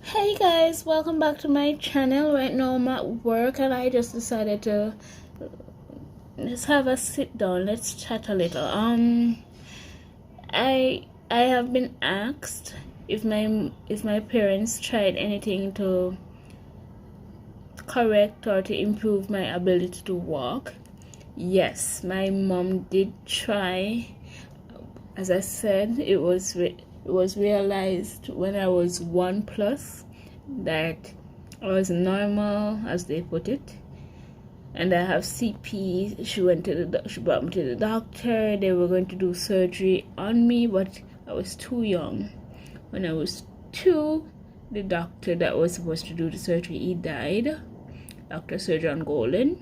Hey guys, welcome back to my channel. Right now I'm at work and I just decided to let's have a sit down, let's chat a little. I have been asked if my parents tried anything to correct or to improve my ability to walk. Yes, my mom did try. As I said, it was realized when I was 1+ that I was normal, as they put it, and I have CP. She brought me to the doctor. They were going to do surgery on me, but I was too young. When I was 2, the doctor that was supposed to do the surgery, he died. Dr. Surgeon Golden.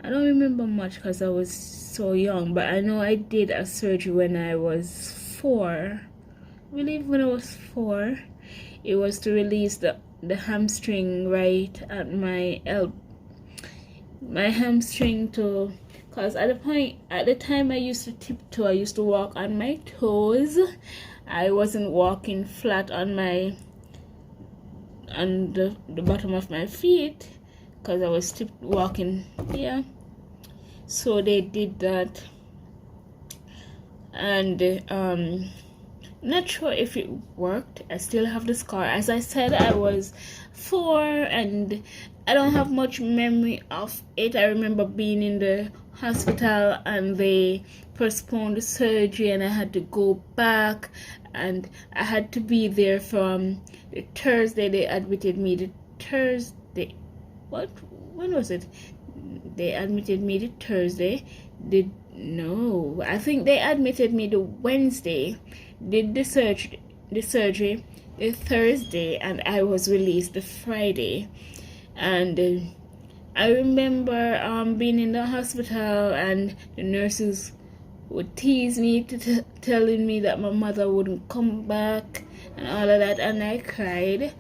I don't remember much because I was so young, but I know I did a surgery when I was 4. I believe when I was 4, it was to release the hamstring right at my hamstring because at the time I used to tiptoe. I used to walk on my toes. I wasn't walking flat on the bottom of my feet because I was walking here. So they did that, and not sure if it worked. I still have the scar. As I said, I was 4 and I don't have much memory of it. I remember being in the hospital and they postponed the surgery and I had to go back, and I had to be there from the Thursday. They admitted me the Thursday. When was it? They admitted me the Thursday. I think they admitted me the Wednesday. Did the surgery the Thursday, and I was released the Friday. And I remember being in the hospital, and the nurses would tease me, telling me that my mother wouldn't come back and all of that, and I cried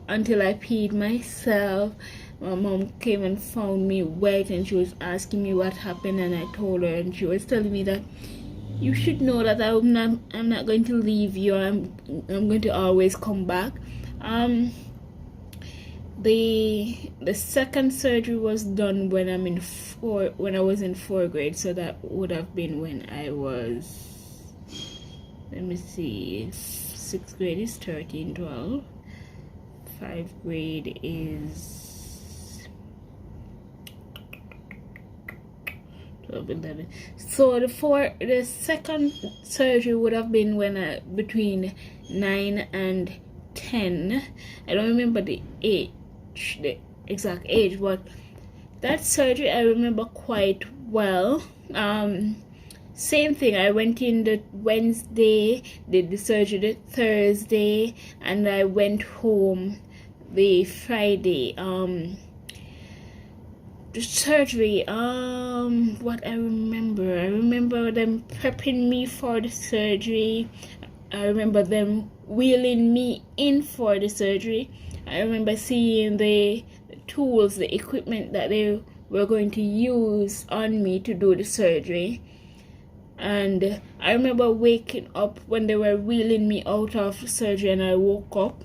until I peed myself. My mom came and found me wet, and she was asking me what happened, and I told her, and she was telling me that you should know that I'm not going to leave you. I'm going to always come back. The second surgery was done when I was in 4th grade, so that would have been when I was, let me see, 6th grade is 13, 12. 5th grade is 12, 11. So the second surgery would have been when between 9 and 10. I don't remember the exact age, but that surgery I remember quite well. Same thing, I went in the Wednesday, did the surgery the Thursday, and I went home the Friday. The surgery, what I remember them prepping me for the surgery. I remember them wheeling me in for the surgery. I remember seeing the tools, the equipment that they were going to use on me to do the surgery. And I remember waking up when they were wheeling me out of surgery, and I woke up.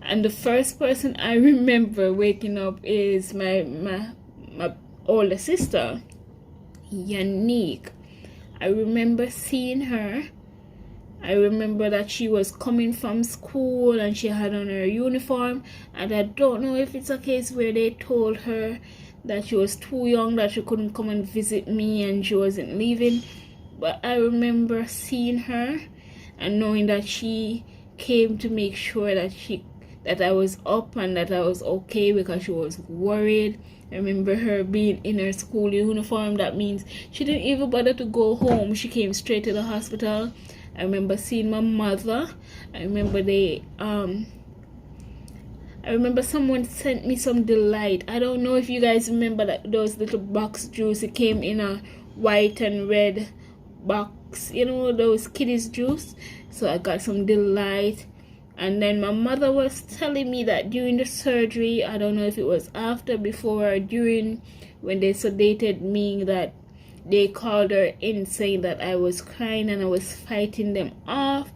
And the first person I remember waking up is my older sister, Yannick. I remember seeing her. I remember that she was coming from school and she had on her uniform, and I don't know if it's a case where they told her that she was too young, that she couldn't come and visit me and she wasn't leaving, but I remember seeing her and knowing that she came to make sure that I was up and that I was okay, because she was worried. I remember her being in her school uniform. That means she didn't even bother to go home. She came straight to the hospital. I remember seeing my mother. I remember someone sent me some Delight. I don't know if you guys remember that those little box juice. It came in a white and red box, those kiddies juice. So I got some Delight. And then my mother was telling me that during the surgery, I don't know if it was after, before, or during, when they sedated me, that they called her in saying that I was crying and I was fighting them off,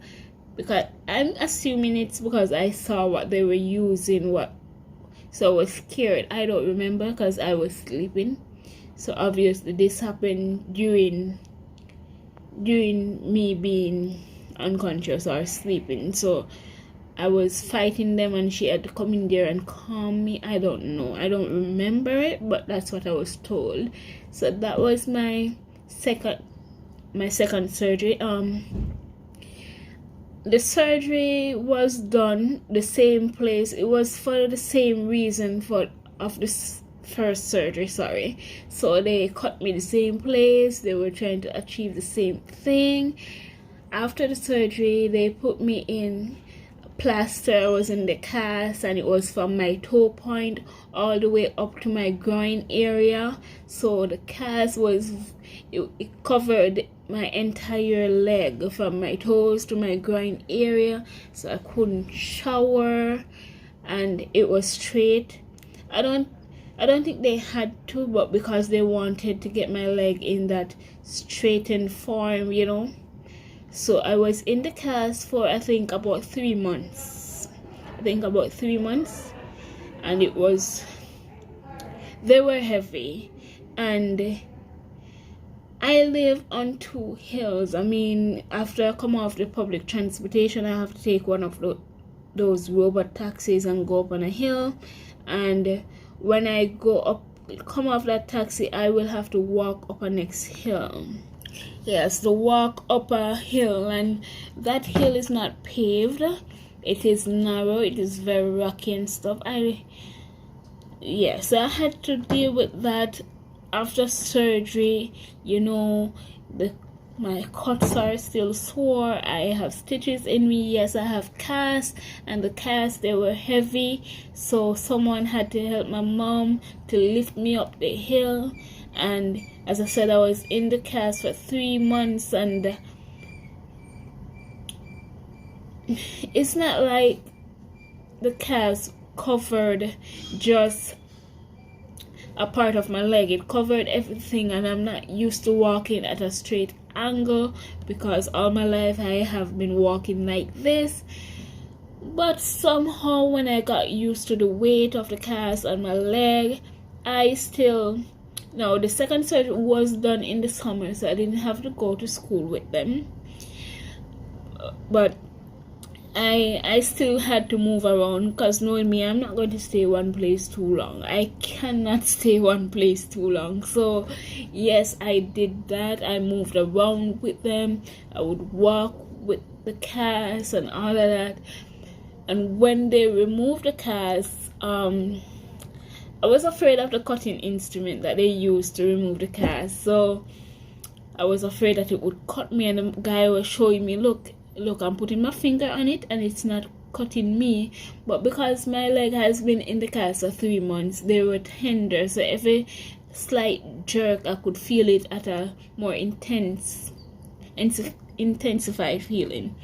because I'm assuming it's because I saw what they were using, so I was scared. I don't remember because I was sleeping. So obviously this happened during me being unconscious or sleeping. So I was fighting them and she had to come in there and calm me. I don't know. I don't remember it, but that's what I was told. So that was my second surgery. The surgery was done the same place. It was for the same reason of this first surgery, sorry. So they cut me the same place. They were trying to achieve the same thing. After the surgery, they put me in plaster. I was in the cast, and it was from my toe point all the way up to my groin area. So the cast it covered my entire leg from my toes to my groin area, so I couldn't shower, and it was straight. I don't think they had to, but because they wanted to get my leg in that straightened form, you know. So I was in the cast for I think about 3 months. And they were heavy, and I live on 2 hills. I mean, after I come off the public transportation, I have to take one of those robot taxis and go up on a hill. And when I come off that taxi, I will have to walk up a next hill. Yes, the walk up a hill, and that hill is not paved. It is narrow. It is very rocky and stuff. So I had to deal with that. After surgery, you know, my cuts are still sore. I have stitches in me. Yes, I have casts, and the casts, they were heavy. So someone had to help my mom to lift me up the hill. And as I said, I was in the cast for 3 months, and it's not like the cast covered just a part of my leg. It covered everything, and I'm not used to walking at a straight angle because all my life I have been walking like this. But somehow when I got used to the weight of the cast on my leg, the second surgery was done in the summer, so I didn't have to go to school with them. But I still had to move around, because knowing me, I'm not going to stay one place too long. I cannot stay one place too long. So yes, I did that. I moved around with them. I would walk with the cast and all of that. And when they removed the cast, I was afraid of the cutting instrument that they used to remove the cast. So I was afraid that it would cut me, and the guy was showing me, look, I'm putting my finger on it and it's not cutting me. But because my leg has been in the cast for 3 months, they were tender, so every slight jerk I could feel it at a more intensified feeling.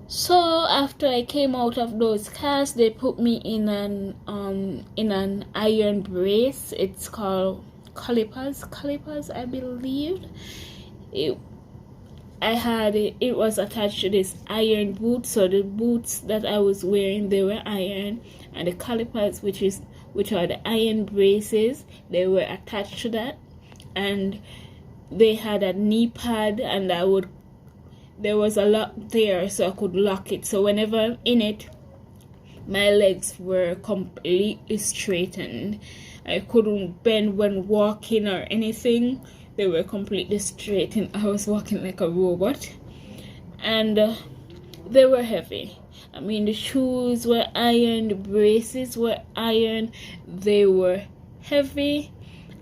So after I came out of those casts, they put me in an iron brace. It's called calipers, I believe. It was attached to this iron boot. So the boots that I was wearing, they were iron, and the calipers, which are the iron braces, they were attached to that. And they had a knee pad, and there was a lock there, so I could lock it. So whenever I'm in it, my legs were completely straightened. I couldn't bend when walking or anything. They were completely straightened. I was walking like a robot. And they were heavy. I mean, the shoes were iron, the braces were iron. They were heavy.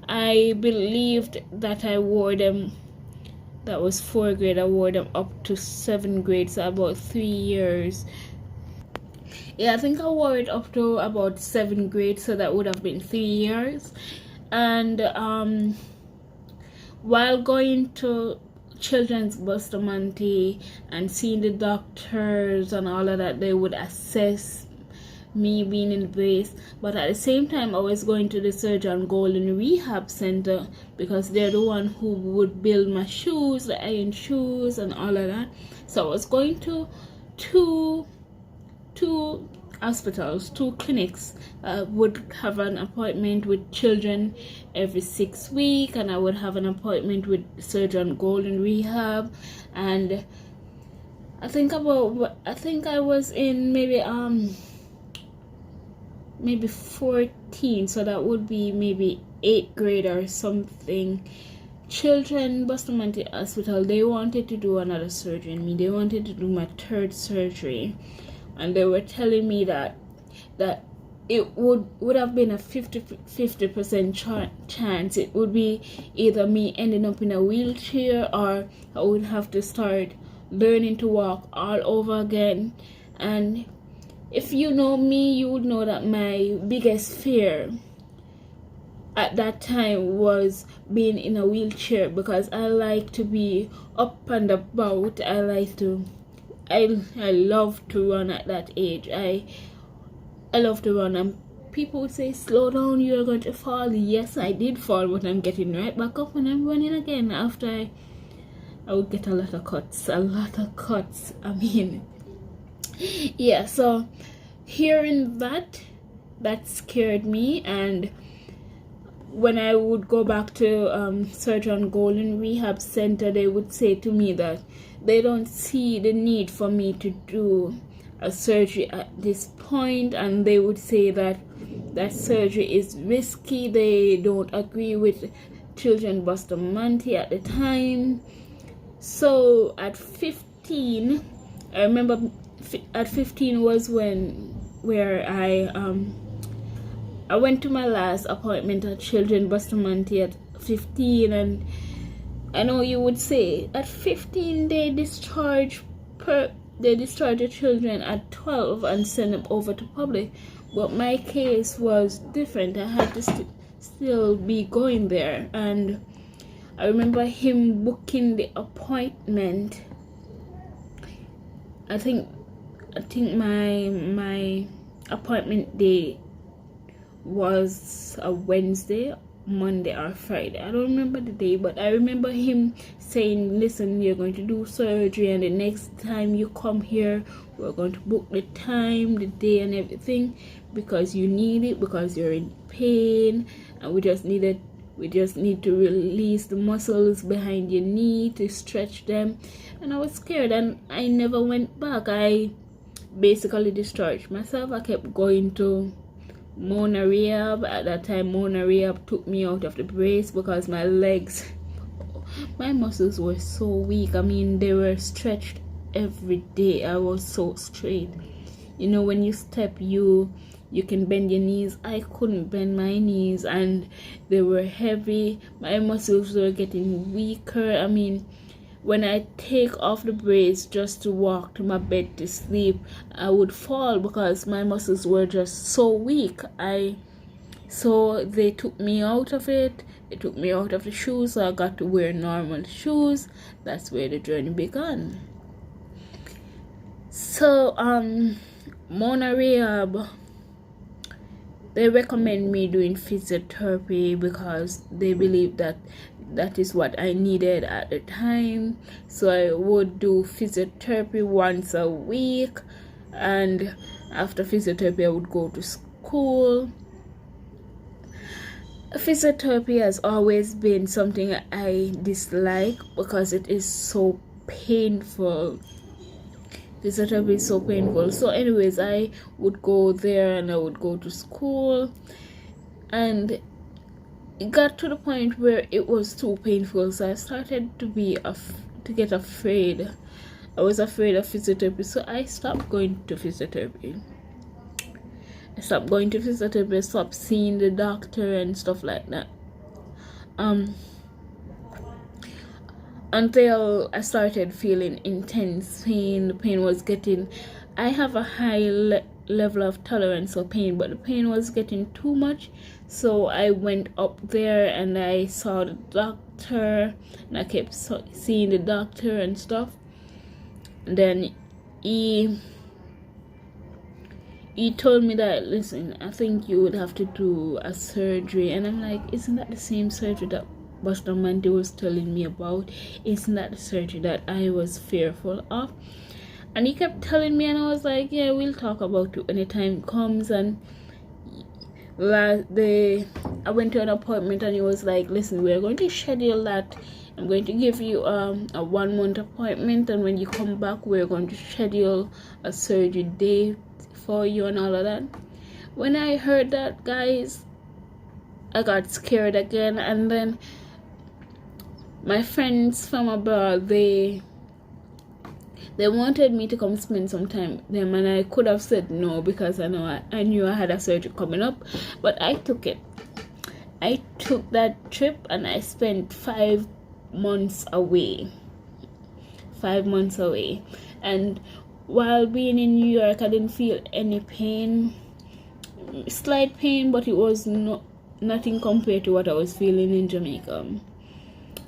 I believed that I wore them. That was 4th grade. I wore them up to 7th grade, so about 3 years. Yeah, I think I wore it up to about 7th grade, so that would have been 3 years. And while going to Children's Bustamante and seeing the doctors and all of that, they would assess me being in the brace. But at the same time, I was going to the Surgeon Golden Rehab Center because they're the one who would build my shoes, the iron shoes and all of that. So I was going to two hospitals, two clinics. I would have an appointment with children every 6 weeks, and I would have an appointment with Surgeon Golden Rehab. And I think I was in maybe 14, so that would be maybe 8th grade or something. Children Bustamante Hospital, they wanted to do another surgery on me. They wanted to do my 3rd surgery, and they were telling me that it would have been a 50% chance. It would be either me ending up in a wheelchair, or I would have to start learning to walk all over again. And if you know me, you would know that my biggest fear at that time was being in a wheelchair, because I like to be up and about. I love to run at that age. I love to run, and people would say, slow down, you're going to fall. Yes, I did fall, but I'm getting right back up and I'm running again. After I would get a lot of cuts. I mean, yeah, so hearing that scared me. And when I would go back to Surgeon Golden Rehab Center, they would say to me that they don't see the need for me to do a surgery at this point, and they would say that surgery is risky. They don't agree with Children Bustamante at the time. So at 15, I remember at 15 was where I went to my last appointment at Children Bustamante at 15. And I know you would say at 15 they discharge the children at 12 and send them over to public, but my case was different. I had to still be going there. And I remember him booking the appointment. I think my appointment day was a Wednesday, Monday or Friday. I don't remember the day, but I remember him saying, listen, you're going to do surgery, and the next time you come here, we're going to book the time, the day and everything, because you need it, because you're in pain, and we just need to release the muscles behind your knee to stretch them. And I was scared, and I never went back. I basically discharged myself. I kept going to Mona Rehab. At that time, Mona Rehab took me out of the brace because my muscles were so weak. I mean, they were stretched every day. I was so straight. You know, when you step, you can bend your knees. I couldn't bend my knees, and they were heavy. My muscles were getting weaker. I mean, when I take off the brace just to walk to my bed to sleep, I would fall because my muscles were just so weak. So they took me out of it. They took me out of the shoes, so I got to wear normal shoes. That's where the journey began. So Mona Rehab, they recommend me doing physiotherapy because they believe that is what I needed at the time. So I would do physiotherapy once a week, and after physiotherapy I would go to school. Physiotherapy has always been something I dislike because it is so painful. Physiotherapy is so painful. So anyways, I would go there and I would go to school, and it got to the point where it was too painful, so I started to get afraid. I was afraid of physiotherapy, so I stopped going to physiotherapy. I stopped seeing the doctor and stuff like that. Until I started feeling intense pain. The pain was getting, I have a high level of tolerance for pain, but the pain was getting too much. So I went up there and I saw the doctor, and I kept seeing the doctor and stuff. And then he he told me that, listen, I think you would have to do a surgery. And I'm like, isn't that the same surgery that Buster Mandy was telling me about? Isn't that the surgery that I was fearful of? And he kept telling me, and I was like, yeah, we'll talk about it when the time comes. And I went to an appointment, and he was like, listen, we're going to schedule that. I'm going to give you a 1 month appointment, and when you come back, we're going to schedule a surgery date for you and all of that. When I heard that, guys, I got scared again. And then my friends from abroad, they wanted me to come spend some time with them, and I could have said no because I knew I had a surgery coming up, but I took it. I took that trip, and I spent 5 months away. 5 months away. And while being in New York, I didn't feel any pain. Slight pain, but it was nothing compared to what I was feeling in Jamaica.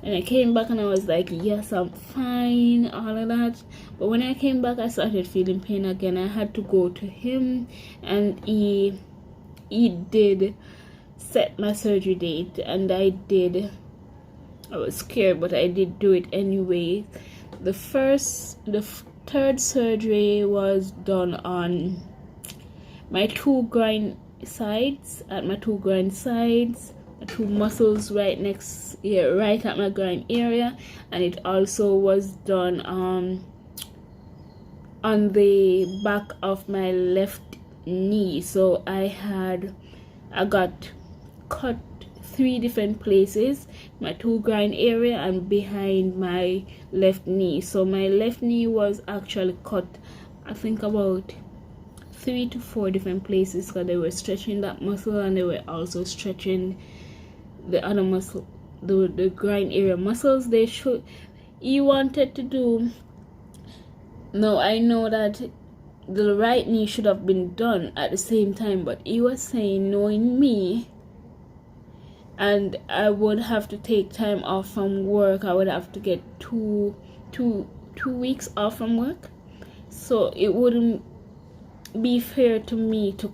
And I came back, and I was like, yes, I'm fine, all of that. But when I came back, I started feeling pain again. I had to go to him, and he did set my surgery date, and I was scared, but I did do it anyway. The third surgery was done on my two groin sides, my two muscles right at my groin area, and it also was done on the back of my left knee. So I got cut 3 different places, my two groin area and behind my left knee. So my left knee was actually cut, I think, about 3 to 4 different places, because they were stretching that muscle, and they were also stretching the other muscle, the groin area muscles. He wanted to do. No, I know that the right knee should have been done at the same time, but he was saying, knowing me, and I would have to take time off from work. I would have to get two weeks off from work, so it wouldn't be fair to me to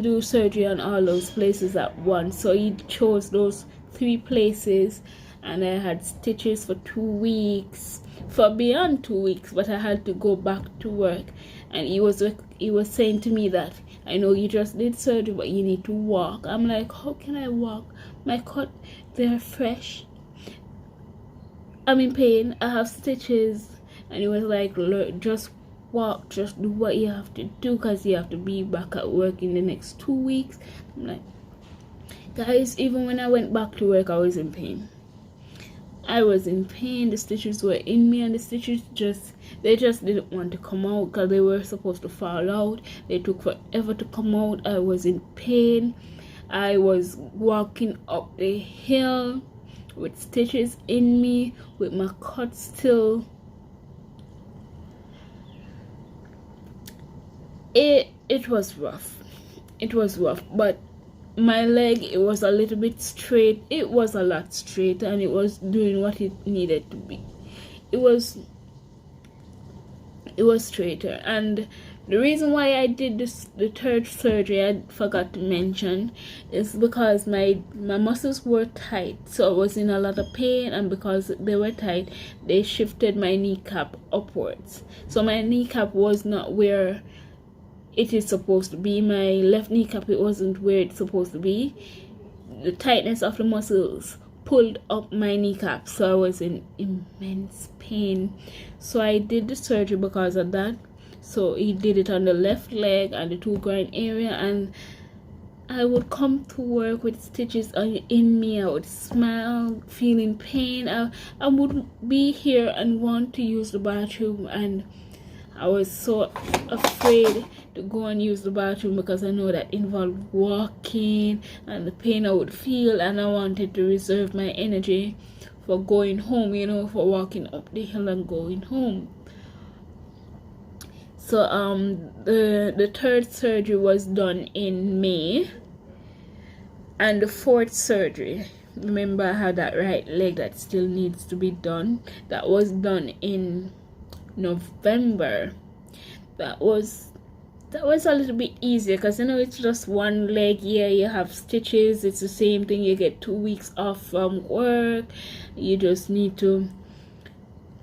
do surgery on all those places at once. So he chose those 3 places, and I had stitches for 2 weeks, for beyond 2 weeks, but I had to go back to work. And he was saying to me that, I know you just did surgery, but you need to walk. I'm like, how can I walk? My cut, they're fresh. I'm in pain. I have stitches. And he was like, look, just walk, just do what you have to do, because you have to be back at work in the next 2 weeks. I'm like, guys, even when I went back to work, I was in pain. I was in pain. The stitches were in me, and the stitches just didn't want to come out, because they were supposed to fall out. They took forever to come out. I was in pain. I was walking up the hill with stitches in me, with my cut still. It was rough. It was rough, but my leg, it was a little bit straight. It was a lot straighter, and it was doing what it needed to be. It was straighter. And the reason why I did the third surgery, I forgot to mention, is because my muscles were tight, so I was in a lot of pain, and because they were tight, they shifted my kneecap upwards. So my kneecap was not where it is supposed to be. My left kneecap, it wasn't where it's supposed to be. The tightness of the muscles pulled up my kneecap, so I was in immense pain. So I did the surgery because of that. So he did it on the left leg and the two groin area, and I would come to work with stitches in me. I would smile, feeling pain. I would be here and want to use the bathroom, and I was so afraid to go and use the bathroom, because I know that involved walking and the pain I would feel, and I wanted to reserve my energy for going home, for walking up the hill and going home. So the third surgery was done in May, and the fourth surgery, remember, I had that right leg that still needs to be done. That was done in November. that was a little bit easier, because you know it's just one leg. Yeah, you have stitches, it's the same thing. You get 2 weeks off from work, you just need to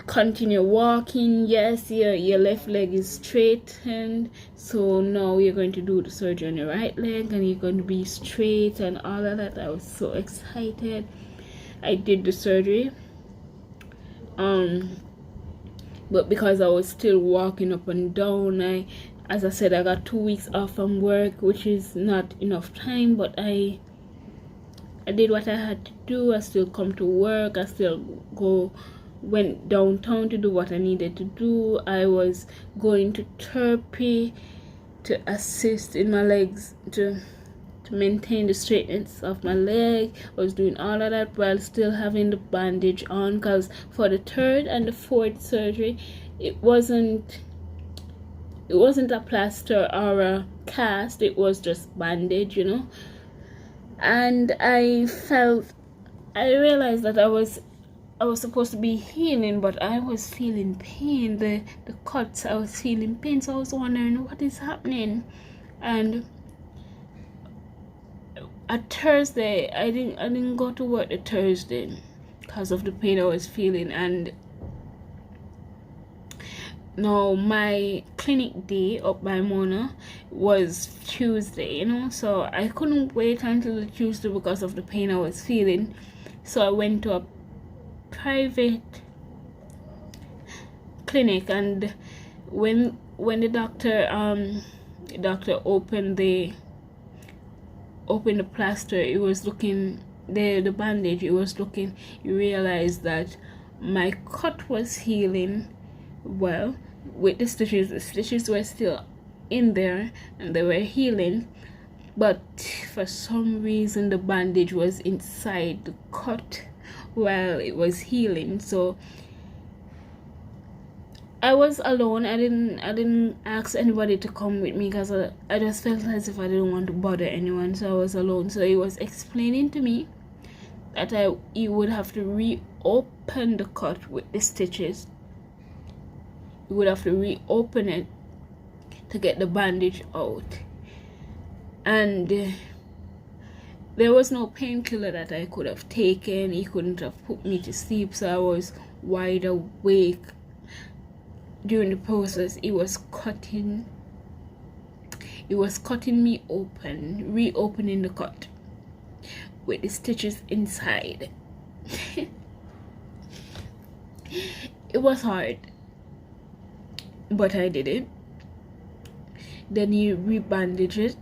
continue walking. Yes, your left leg is straightened, so now you're going to do the surgery on your right leg and you're going to be straight and all of that. I was so excited. I did the surgery, but because I was still walking up and down, as I said, I got 2 weeks off from work, which is not enough time, but I did what I had to do. I still come to work, I still went downtown to do what I needed to do. I was going to therapy to assist in my legs, to maintain the straightness of my leg. I was doing all of that while still having the bandage on, because for the third and the fourth surgery, it wasn't a plaster or a cast, it was just bandage, you know. And I realized that I was supposed to be healing, but I was feeling pain. The cuts, I was feeling pain, so I was wondering what is happening. And at Thursday, I didn't go to work the Thursday because of the pain I was feeling. And now my clinic day up by Mona was Tuesday, you know, so I couldn't wait until the Tuesday because of the pain I was feeling. So I went to a private clinic, and when the doctor opened the plaster, it was looking, the bandage, it was looking, you realized that my cut was healing well. With the stitches were still in there and they were healing, but for some reason the bandage was inside the cut while it was healing. So I was alone. I didn't ask anybody to come with me because I just felt as if I didn't want to bother anyone, so I was alone. So he was explaining to me that he would have to reopen the cut with the stitches. He would have to reopen it to get the bandage out, and there was no painkiller that I could have taken. He couldn't have put me to sleep, so I was wide awake during the process. He was cutting me open, reopening the cut with the stitches inside. It was hard, but I did it. Then he rebandaged it.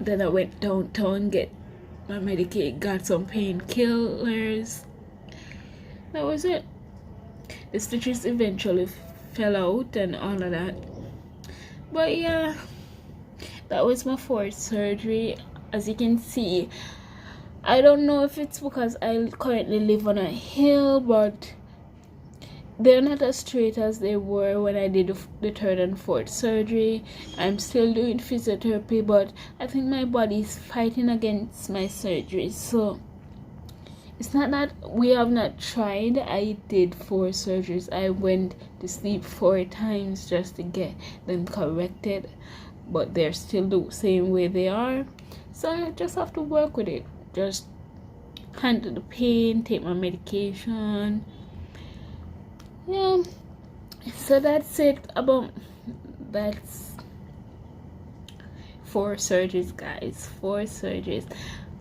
Then I went downtown, get my Medicaid, got some painkillers. That was it. The stitches eventually fell out and all of that. But yeah, that was my fourth surgery. As you can see, I don't know if it's because I currently live on a hill, but they're not as straight as they were when I did the third and fourth surgery. I'm still doing physiotherapy, but I think my body is fighting against my surgery. So it's not that we have not tried. I did 4 surgeries. I went to sleep 4 times just to get them corrected, but they're still the same way they are. So I just have to work with it. Just handle the pain, take my medication. Yeah, so that's it. That's 4 surgeries, guys. 4 surgeries.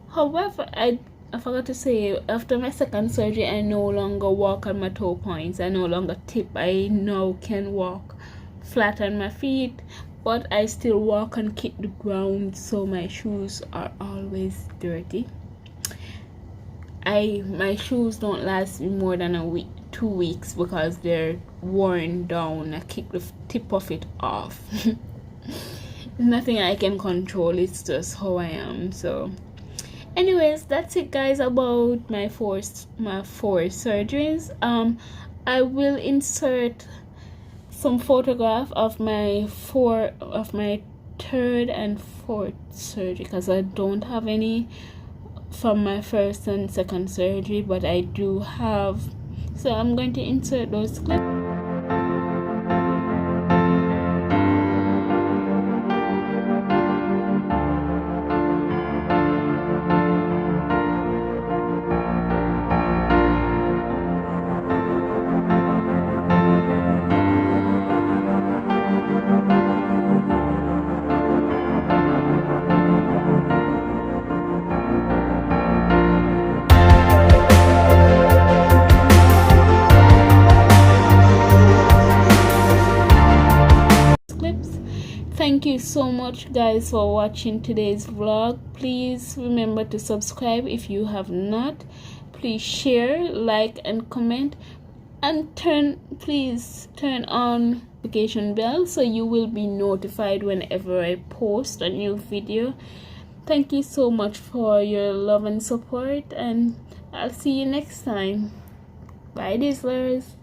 However, I forgot to say, after my second surgery, I no longer walk on my toe points. I no longer tip. I now can walk flat on my feet, but I still walk and kick the ground, so my shoes are always dirty. My shoes don't last me more than a week, 2 weeks, because they're worn down. I kick the tip of it off. Nothing I can control, it's just how I am. So anyways, that's it, guys, about my four surgeries. I will insert some photograph of my third and fourth surgery, because I don't have any from my first and second surgery, but I do have, so I'm going to insert those clips. Thank you so much, guys, for watching today's vlog. Please remember to subscribe if you have not. Please share, like, and comment, and please turn on notification bell so you will be notified whenever I post a new video. Thank you so much for your love and support, and I'll see you next time. Bye, Dizzlers.